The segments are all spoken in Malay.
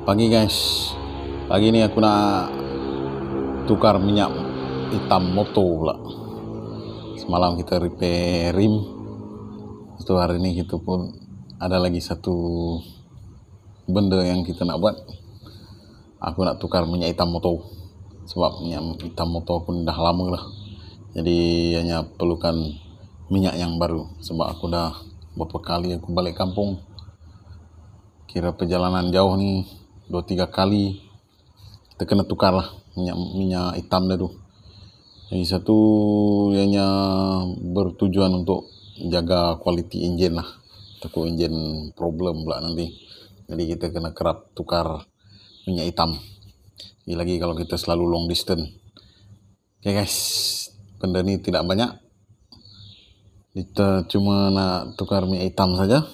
Pagi guys, pagi ni aku nak tukar minyak hitam motor pula. Semalam kita repair rim, itu hari ni kita pun ada lagi satu benda yang kita nak buat. Aku nak tukar minyak hitam motor, sebab minyak hitam motor pun dah lama lah, jadi hanya perlukan minyak yang baru. Sebab aku dah beberapa kali aku balik kampung, kira perjalanan jauh ni 2-3 kali kita kena tukar lah minyak hitam dah tu. Jadi satu ianya bertujuan untuk jaga kualiti enjin lah, takut enjin problem pula nanti. Jadi kita kena kerap tukar minyak hitam. Lagi kalau kita selalu long distance. Okay guys, benda ni tidak banyak, kita cuma nak tukar minyak hitam saja.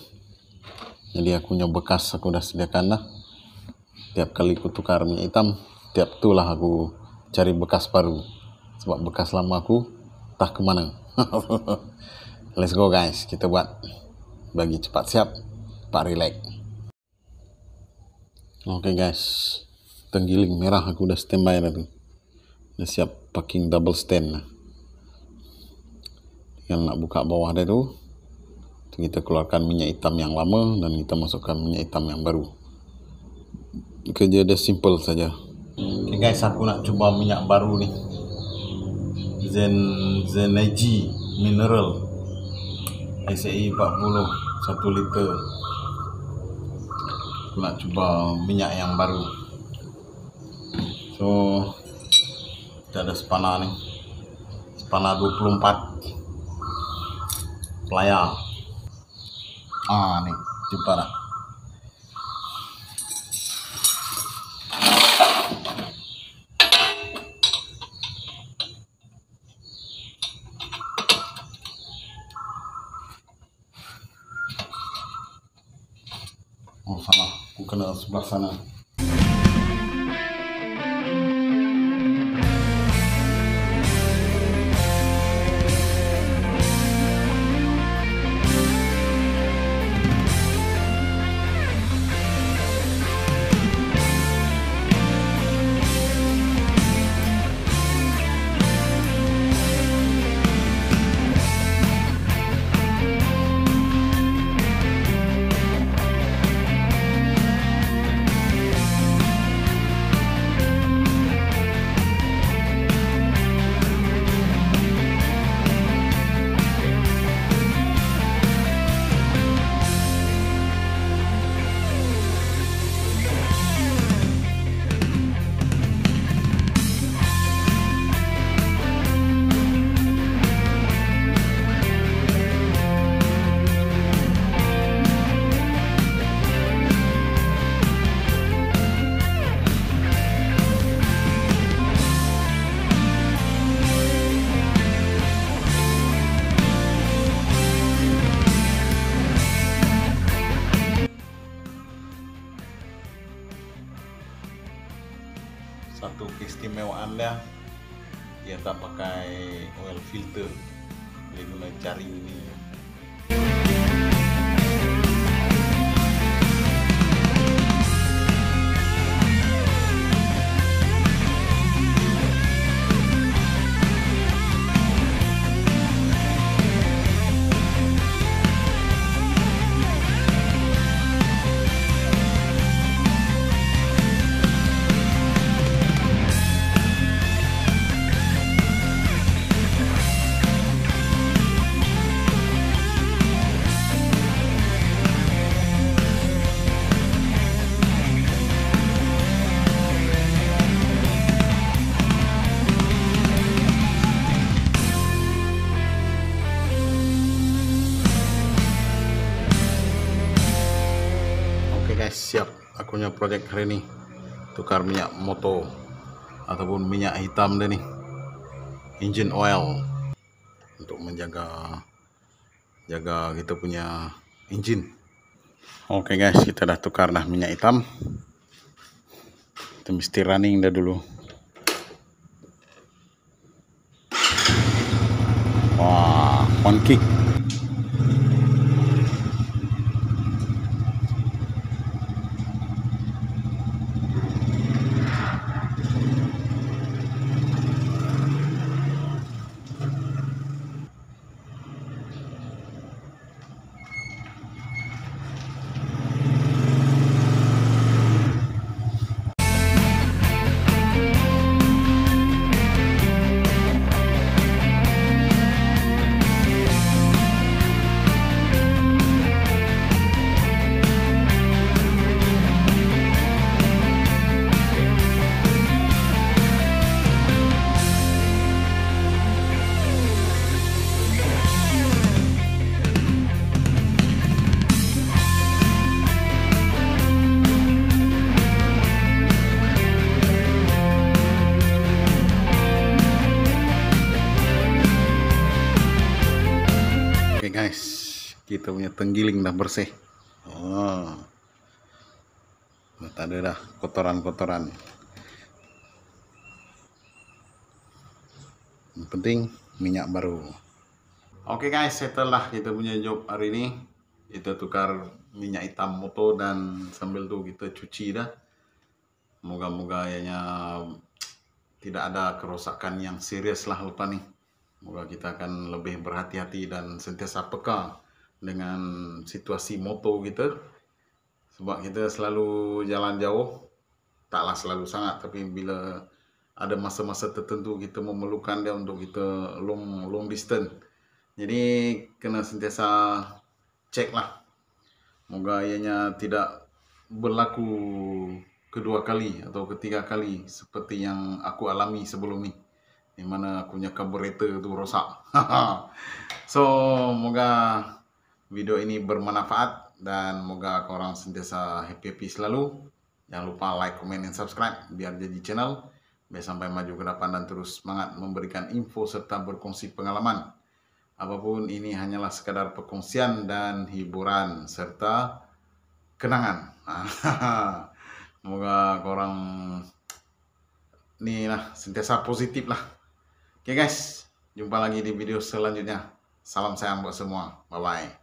Jadi aku punya bekas aku dah sediakan dah. Tiap kali aku tukar minyak hitam, tiap tu lah aku cari bekas baru, sebab bekas lama aku tak ke mana. Let's go guys, kita buat. Bagi cepat siap, cepat relax. Okay guys, tenggiling merah aku dah standby dah tu. Dah siap packing double stand lah. Tinggal nak buka bawah dia tu, kita keluarkan minyak hitam yang lama dan kita masukkan minyak hitam yang baru. Kerja dia simple saja. Okay guys, aku nak cuba minyak baru ni, Zenergy Mineral SAE 40 1 liter. Aku nak cuba minyak yang baru. So kita ada spana ni, spana 24 pelayar. Ni jumpa dah. Oh salah, aku kena sebelah sana. Satu keistimewaan dia tak pakai oil filter, dia guna jaring ni. Guys, siap aku punya projek hari ni, tukar minyak motor ataupun minyak hitam dia ni, engine oil, untuk menjaga kita punya engine. Okay guys, kita dah tukar dah minyak hitam. Kita mesti running dah dulu. Wah, on kick. guys, kita punya tenggiling dah bersih. Tak ada dah kotoran-kotoran. Yang penting minyak baru. Oke guys, setelah kita punya job hari ini, kita tukar minyak hitam motor dan sambil tu kita cuci dah. Moga-moga ianya tidak ada kerosakan yang serius lah lepas ni. Moga kita akan lebih berhati-hati dan sentiasa peka dengan situasi motor kita. Sebab kita selalu jalan jauh, taklah selalu sangat, tapi bila ada masa-masa tertentu kita memerlukan dia untuk kita long distance. Jadi kena sentiasa cek lah. Moga ianya tidak berlaku kedua kali atau ketiga kali seperti yang aku alami sebelum ni, di mana aku punya carburetor tu rosak. So moga video ini bermanfaat dan moga korang sentiasa happy selalu. Jangan lupa like, comment, dan subscribe biar jadi channel biar sampai maju ke depan dan terus semangat memberikan info serta berkongsi pengalaman. Apapun ini hanyalah sekadar perkongsian dan hiburan serta kenangan. Moga korang ni lah sentiasa positif lah. Oke guys, jumpa lagi di video selanjutnya. Salam sayang buat semua. Bye bye.